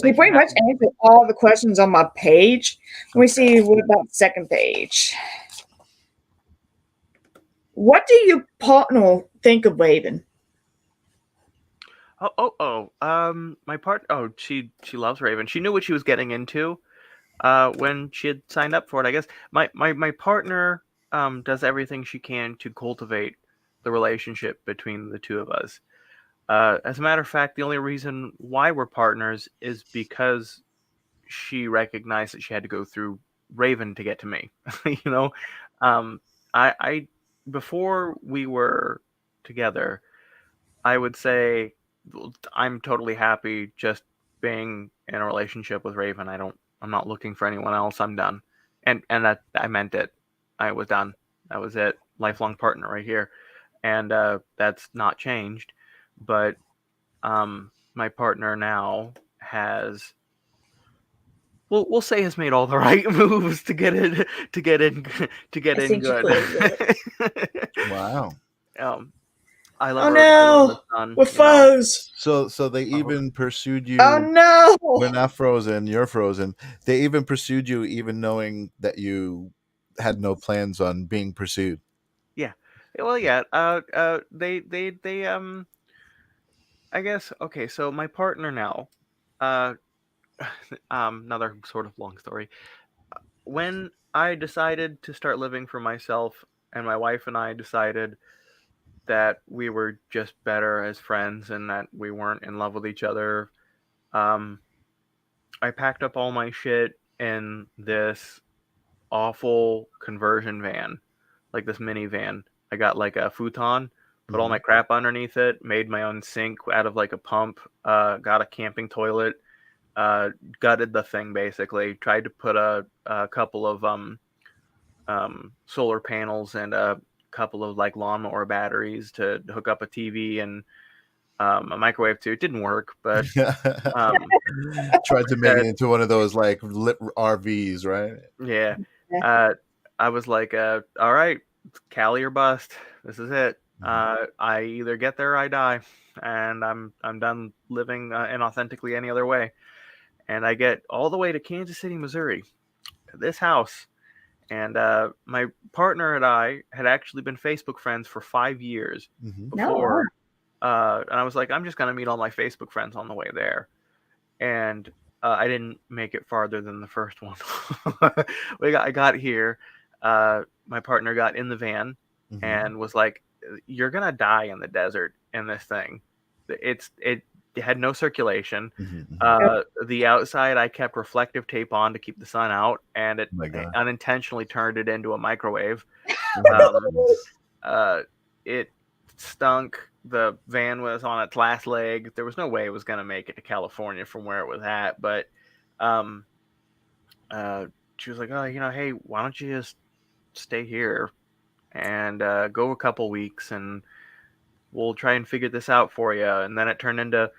We pretty much answered all the questions on my page. Let me see what about the second page. What do your partner think of Raven? My partner. Oh, she loves Raven. She knew what she was getting into when she had signed up for it. I guess my partner does everything she can to cultivate the relationship between the two of us. As a matter of fact, the only reason why we're partners is because she recognized that she had to go through Raven to get to me. You know, um, I before we were together, I would say I'm totally happy just being in a relationship with Raven. I'm not looking for anyone else. I'm done. And that I meant it. I was done. That was it. Lifelong partner right here. And that's not changed. But my partner now has we'll say has made all the right moves to get in to get I in think you good. could. Wow. um, I love Oh her. I love the no, sun. we're You know. foes. So they Oh, even pursued Oh you. no. We're not frozen. You're frozen. They even pursued you, even knowing that you had no plans on being pursued. yeah. Well, yeah. They I guess okay. So my partner now, uh, another sort of long story. When I decided to start living for myself, and my wife and I decided that we were just better as friends and that we weren't in love with each other, um, I packed up all my shit in this awful conversion van, like this minivan. I got like a futon, put all Mhm. my crap underneath it, made my own sink out of like a pump, got a camping toilet, gutted the thing basically, tried to put a couple of solar panels and a couple of like lawnmower batteries to hook up a TV and a microwave to. It didn't work, but um, Tried to make it said, into one of those like lit RVs, right? yeah. I was like, all right, Cali or bust. This is it. Mhm. I either get there or I die, and I'm done living inauthentically any other way. And I get all the way to Kansas City, Missouri, to this house, and my partner and I had actually been Facebook friends for 5 years Mhm. before. No. And I was like, I'm just gonna meet all my Facebook friends on the way there, and I didn't make it farther than the first one. I got here. My partner got in the van Mhm. and was like, "You're gonna die in the desert in this thing. It had no circulation. Mhm. Mhm. The outside I kept reflective tape on to keep the sun out, and it Oh my God. unintentionally turned it into a microwave. Um, Mhm. uh, it stunk. The van was on its last leg. There was no way it was going to make it to California from where it was at. But um, uh, she was like, "Oh, hey, why don't you just stay here and go a couple weeks, and we'll try and figure this out for you." And then it turned into,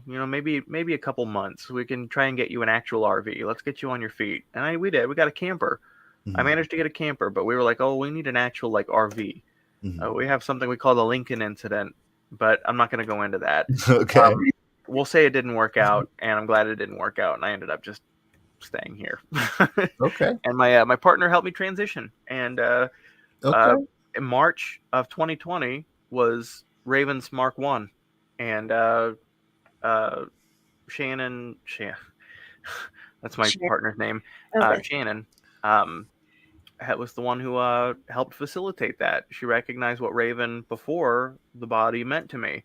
maybe a couple months. We can try and get you an actual RV. Let's get you on your feet. And we did. We got a camper. I Mhm. managed to get a camper, but we were like, "Oh, we need an actual like RV." Mhm. We have something we call the Lincoln incident, but I'm not going to go into that. Okay. We'll say it didn't work out, and I'm glad it didn't work out, and I ended up just staying here. Okay. And my partner helped me transition, and uh, Okay. in March of 2020 was Ravens Mark One, and uh, Shannon, that's my Sure. partner's name, Okay. Shannon. Was the one who helped facilitate that. She recognized what Raven before the body meant to me.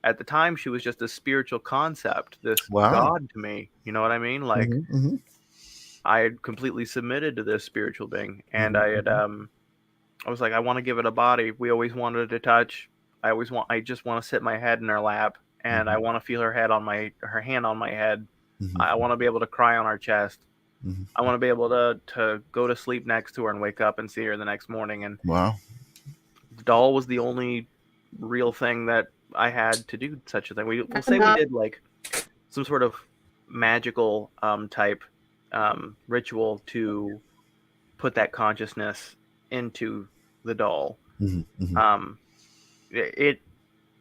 At the time, she was just a spiritual concept, this Wow. god to me. You know what I mean? Like Mhm. Mhm. I had completely submitted to this spiritual being, and Mhm. Mhm. I was like, I want to give it a body. We always wanted to touch. I just want to sit my head in her lap, and I Mhm. want to feel her hand on my head. I Mhm. want to be able to cry on our chest. Mhm. I want to be able to go to sleep next to her and wake up and see her the next morning. And Wow. the doll was the only real thing that I had to do such a thing. We'll say we Uh, did like some sort of magical type ritual to put that consciousness into the doll. Mhm. Mhm. Um, it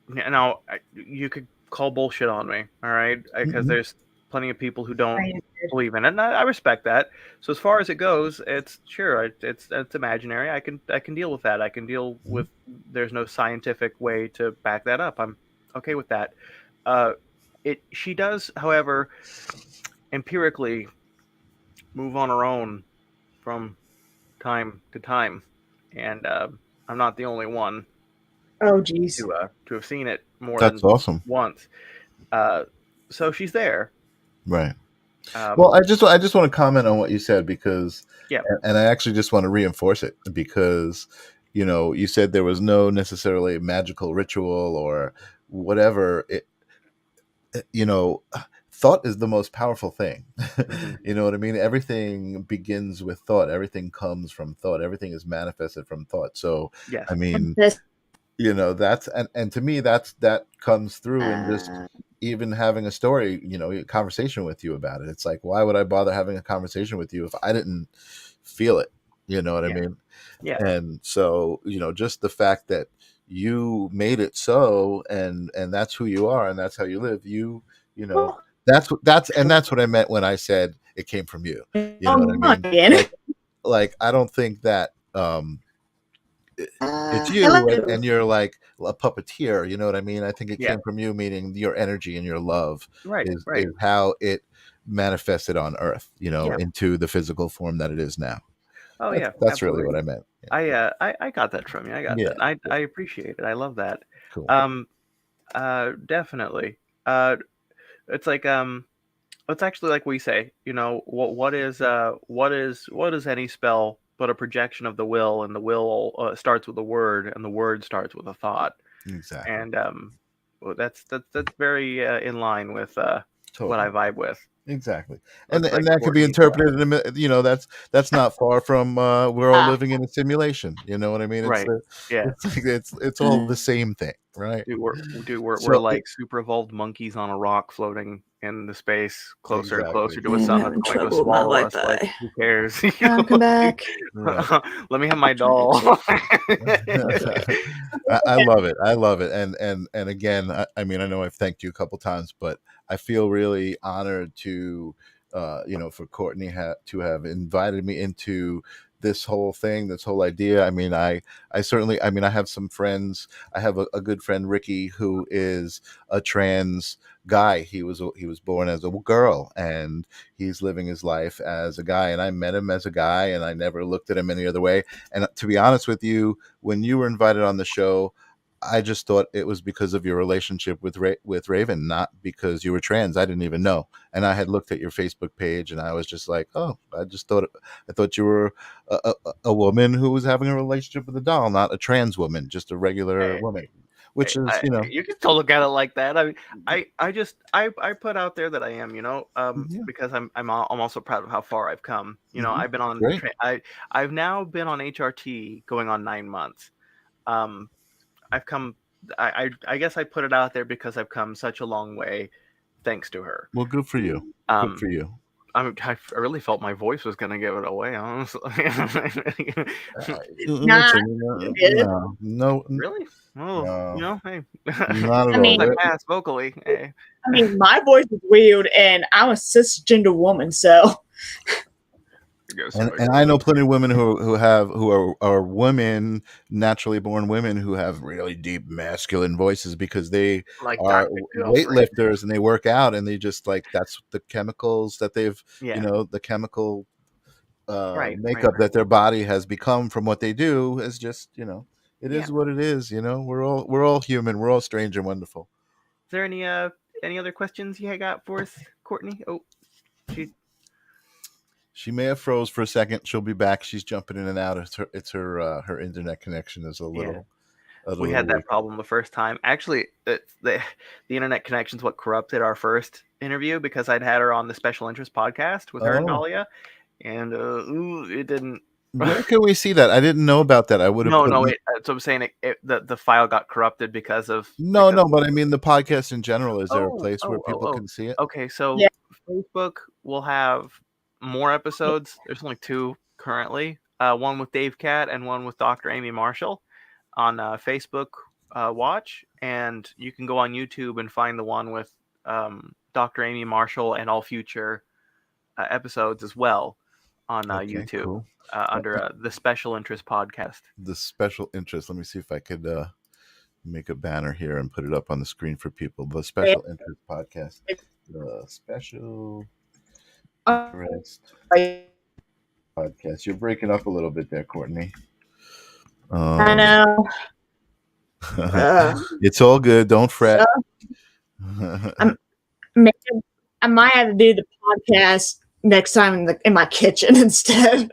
now you could call bullshit on me, all right? Because Mhm. there's plenty of people who don't I believe in it, and I respect that. So as far as it goes, it's sure it's imaginary. I can deal with that. I can deal with there's no scientific way to back that up. I'm okay with that. She does, however, empirically move on her own from time to time, and I'm not the only one Oh, geez. to have seen it more That's than awesome. once. So she's there. Right. Well, I just want to comment on what you said because, Yeah. and I actually just want to reinforce it because, you said there was no necessarily magical ritual or whatever. Thought is the most powerful thing. You know what I mean? Everything begins with thought. Everything comes from thought. Everything is manifested from thought. So, Yes. I mean, This, that's and to me that comes through in just even having a story, a conversation with you about it. It's like, why would I bother having a conversation with you if I didn't feel it? You know what I mean? Yeah. And so, just the fact that you made it so, and that's who you are, and that's how you live. That's what I meant when I said it came from you. You know what I mean? again. Like I don't think that it's you Hello. and you're like a puppeteer. You know what I mean? I think it Yeah. came from you, meaning your energy and your love Right. is Right. how it manifested on Earth. Yeah. Into the physical form that it is now. Oh That's, yeah. that's really Absolutely. what I meant. Yeah. I got that from you. I got Yeah. that. I appreciate it. I love that. Cool. Definitely. It's like it's actually like we say. What is any spell but a projection of the will, and the will starts with a word, and the word starts with a thought. Exactly. And well, that's very in line with what Totally. I vibe with. Exactly. And Looks like that could be Courtney's, interpreted that's not far from we're all living in a simulation. You know what I mean? right. Yeah. It's all the same thing, right? We're like super evolved monkeys on a rock floating in the space, closer and closer to a I'm sun that's having going to trouble with my swallow us. Like, Wi-Fi. who cares? Welcome back. Right. Let me have my doll. I love it. I love it. And again, I mean, I know I've thanked you a couple times, but I feel really honored to, for Courtney to have invited me into this whole thing, this whole idea. I mean, I certainly, I mean, I have some friends. I have a good friend, Ricky, who is a trans guy. He was born as a girl, and he's living his life as a guy. And I met him as a guy, and I never looked at him any other way. And to be honest with you, when you were invited on the show, I just thought it was because of your relationship with Raven, not because you were trans. I didn't even know, and I had looked at your Facebook page, and I was just like, "Oh, I thought you were a woman who was having a relationship with a doll, not a trans woman, just a regular woman." Which is, you can still look at it like that. I mean, I put out there that I am, because I'm also proud of how far I've come. I've been on great. I've now been on HRT going on 9 months. I've come. I guess I put it out there because I've come such a long way, thanks to her. Well, good for you. Good for you. I really felt my voice was going to give it away, honestly. No. Really? Oh, No. hey. Not at I mean, all. I passed vocally. Hey. I mean, my voice is weird, and I'm a cisgender woman, so. And I know plenty of women who are women, naturally born women who have really deep masculine voices because they Like are Dr. weightlifters and they work out and they just like that's the chemicals that they've the chemical makeup that their body has become from what they do is just it is what it is. We're all human. We're all strange and wonderful. Is there any other questions you got for us, Courtney? Oh, she may have froze for a second. She'll be back. She's jumping in and out. It's her internet connection is a little. We had that problem the first time. Actually, the internet connection's what corrupted our first interview because I'd had her on the Special Interest podcast with her and Dahlia, and it didn't. Where can we see that? I didn't know about that. I would have. No. So I'm saying the file got corrupted because of. No, but I mean the podcast in general. Is there a place where people can see it? Okay, so Facebook will have more episodes. There's only 2 currently. One with Dave Cat and one with Dr. Amy Marshall on Facebook Watch, and you can go on YouTube and find the one with Dr. Amy Marshall and all future episodes as well on Okay, YouTube cool. under the Special Interest Podcast. The special interest. Let me see if I could make a banner here and put it up on the screen for people. The special interest podcast. The special interest podcast. You're breaking up a little bit there, Courtney. I know. It's all good. Don't fret. I might have to do the podcast next time in my kitchen instead.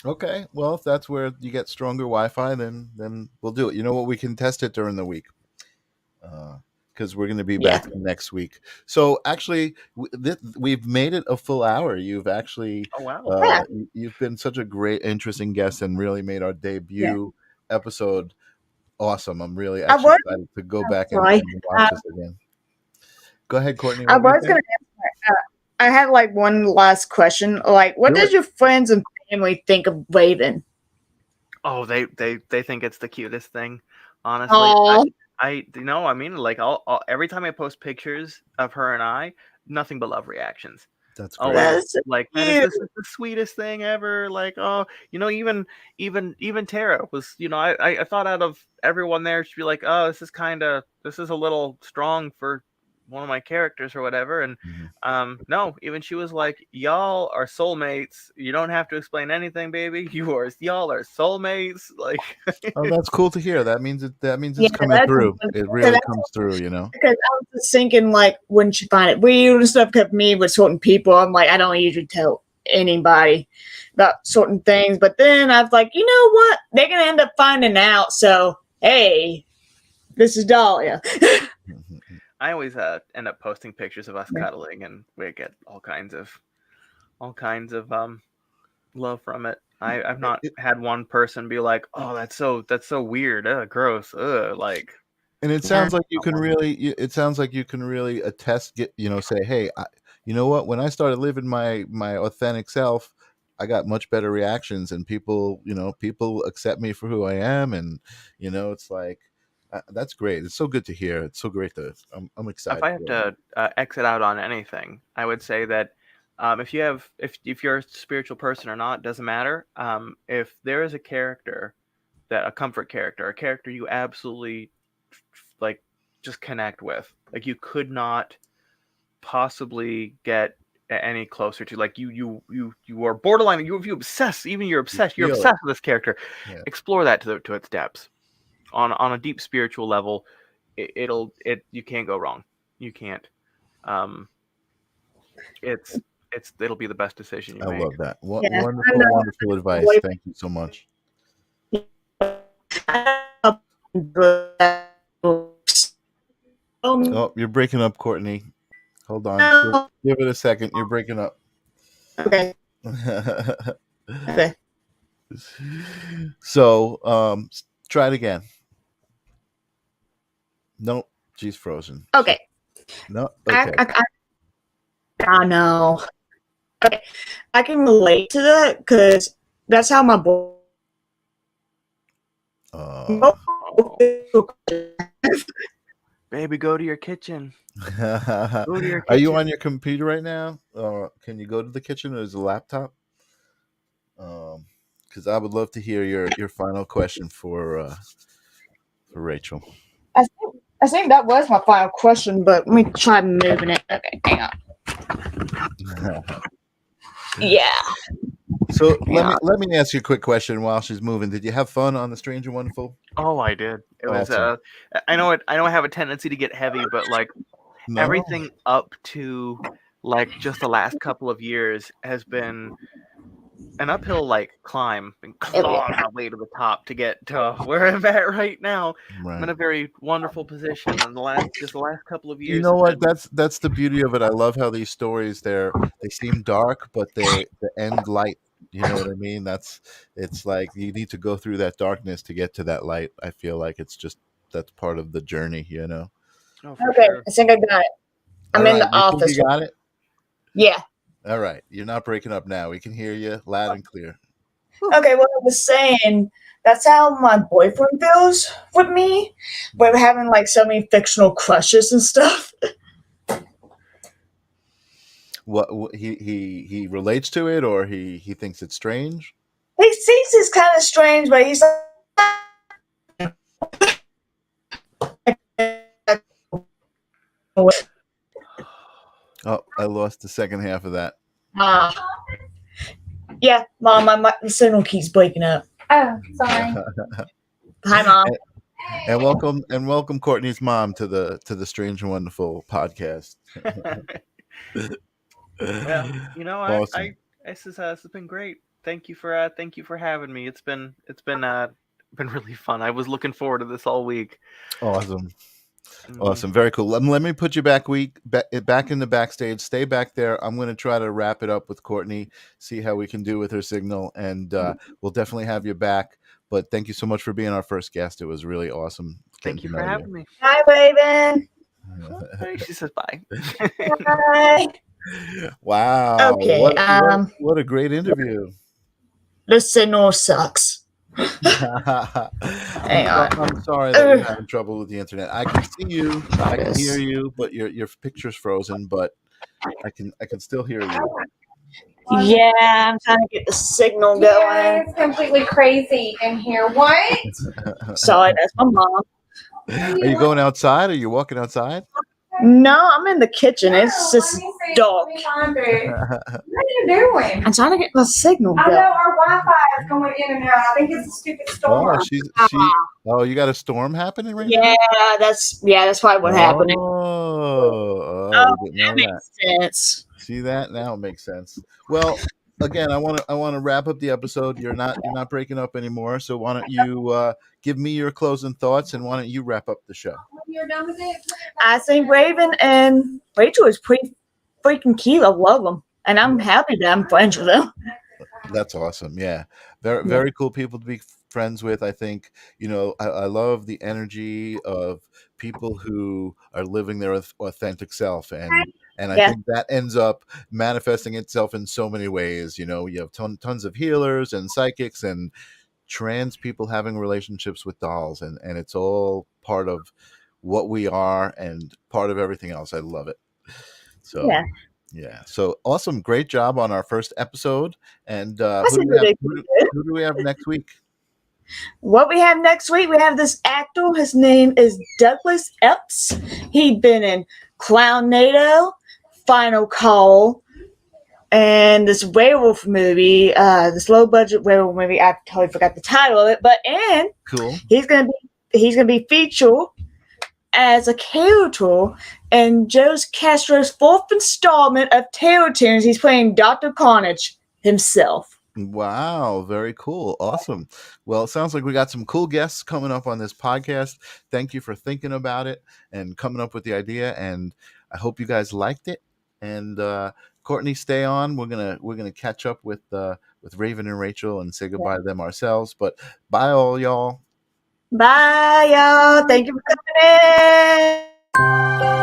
Okay. Well, if that's where you get stronger Wi-Fi, then we'll do it. You know what? We can test it during the week. Because we're going to be back next week. So actually, we've made it a full hour. You've actually, you've been such a great, interesting guest, and really made our debut episode awesome. I'm really excited to go back and watch this again. Go ahead, Courtney. I was going to. I had like one last question. Like, what does your friends and family think of Raven? Oh, they think it's the cutest thing. Honestly, I mean, like, I'll every time I post pictures of her and I, nothing but love reactions. That's great. That's like, this is the sweetest thing ever. Like, oh, even Tara was, I thought out of everyone there, she'd be like, oh, this is a little strong for one of my characters or whatever. And no, even she was like, y'all are soulmates. You don't have to explain anything, baby. Y'all are soulmates. Like, oh, that's cool to hear. That means it's coming through. It really comes through, Because I was just thinking, like, wouldn't you find it weird and stuff? Because me with certain people, I'm like, I don't usually tell anybody about certain things. But then I was like, you know what? They're gonna end up finding out. So hey, this is Dahlia. I always end up posting pictures of us cuddling, and we get all kinds of love from it. I've not had one person be like, "Oh, that's so weird, gross, like." And it sounds like you can really attest, say, hey, you know what? When I started living my authentic self, I got much better reactions, and people accept me for who I am, and it's like. That's great. It's so good to hear. It's so great I'm excited. If I have to exit out on anything, I would say that if you're a spiritual person or not, doesn't matter. If there is a character a comfort character, a character you absolutely like just connect with, like you could not possibly get any closer to, like you are borderline, you're obsessed with this character. Explore that to its depths. On a deep spiritual level, you can't go wrong. You can't. It'll be the best decision you make. I love that. Wonderful advice. Thank you so much. Oh, you're breaking up, Courtney. Hold on. Give it a second. You're breaking up. Okay. Okay. So, try it again. Nope, she's frozen. Okay. No. Okay. I know. Okay, I can relate to that because that's how my boy. Baby, go to your kitchen. Are you on your computer right now? Can you go to the kitchen, or is it a laptop? Because I would love to hear your final question for Rachel. I think that was my final question, but let me try moving it. Okay, hang on. Yeah. So let me ask you a quick question while she's moving. Did you have fun on The Strange and Wonderful? Oh, I did. It awesome. Was I know I have a tendency to get heavy, but like everything up to like just the last couple of years has been an uphill like climb and claw my way to the top to get to where I'm at right now. Right. I'm in a very wonderful position, and the last couple of years. You know what? That's the beauty of it. I love how these stories they seem dark, but they end light. You know what I mean? It's like you need to go through that darkness to get to that light. I feel like that's part of the journey. Oh, okay, sure. I think I got it. I'm in the office. Think you got it? Yeah. All right. You're not breaking up now. We can hear you loud and clear. Okay, what I was saying, that's how my boyfriend feels with me. We're having like so many fictional crushes and stuff. He relates to it, or he thinks it's strange? He sees it's kind of strange, but he's Oh, I lost the second half of that. Yeah, Mom, the signal keeps breaking up. Oh, sorry. Hi, Mom. And welcome Courtney's mom to the Strange and Wonderful podcast. Well, Awesome. this has been great. Thank you for having me. It's been really fun. I was looking forward to this all week. Awesome. Awesome. Very cool. Let me put you back in the backstage. Stay back there. I'm going to try to wrap it up with Courtney, see how we can do with her signal, and we'll definitely have you back. But thank you so much for being our first guest. It was really awesome. Thank you for having me. Hi, Raven. She says bye. Bye. Wow. Okay. What a great interview. The signal sucks. Hang on. I'm sorry that you're having trouble with the internet. I can see you, I can hear you, but your picture's frozen. But I can still hear you. Yeah, I'm trying to get the signal going. Yeah, it's completely crazy in here. What? Sorry, that's my mom. Are you going outside? Are you walking outside? No, I'm in the kitchen. It's just dark. What are you doing? I'm trying to get my signal I going. know our Wi-Fi is going in and out. I think it's a stupid storm. Oh, you got a storm happening right now? That's probably what happened. That makes sense. See that? Now it makes sense. Well, again, I want to wrap up the episode. You're not breaking up anymore. So why don't you give me your closing thoughts, and why don't you wrap up the show? You're done with it? I think Raven and Rachel is pretty freaking cute. I love them, and I'm happy that I'm friends with them. That's awesome. Yeah, very cool people to be friends with. I think I love the energy of people who are living their authentic self, and I think that ends up manifesting itself in so many ways. You have tons of healers and psychics and trans people having relationships with dolls, and it's all part of what we are and part of everything else. I love it. So yeah. So awesome. Great job on our first episode. And who do we have next week? What we have next week, we have this actor. His name is Douglas Epps. He'd been in Clownado, Final Call, and this werewolf movie, this low budget werewolf movie. I totally forgot the title of it, but cool. He's gonna be featured as a character in Joe Castro's fourth installment of Terror Tunes. He's playing Dr. Carnage himself. Wow, very cool. Awesome. Well, it sounds like we got some cool guests coming up on this podcast. Thank you for thinking about it and coming up with the idea, and I hope you guys liked it. And Courtney, stay on. We're gonna catch up with Raven and Rachel and say goodbye to them ourselves. But bye all y'all. Bye y'all. Thank you for coming in.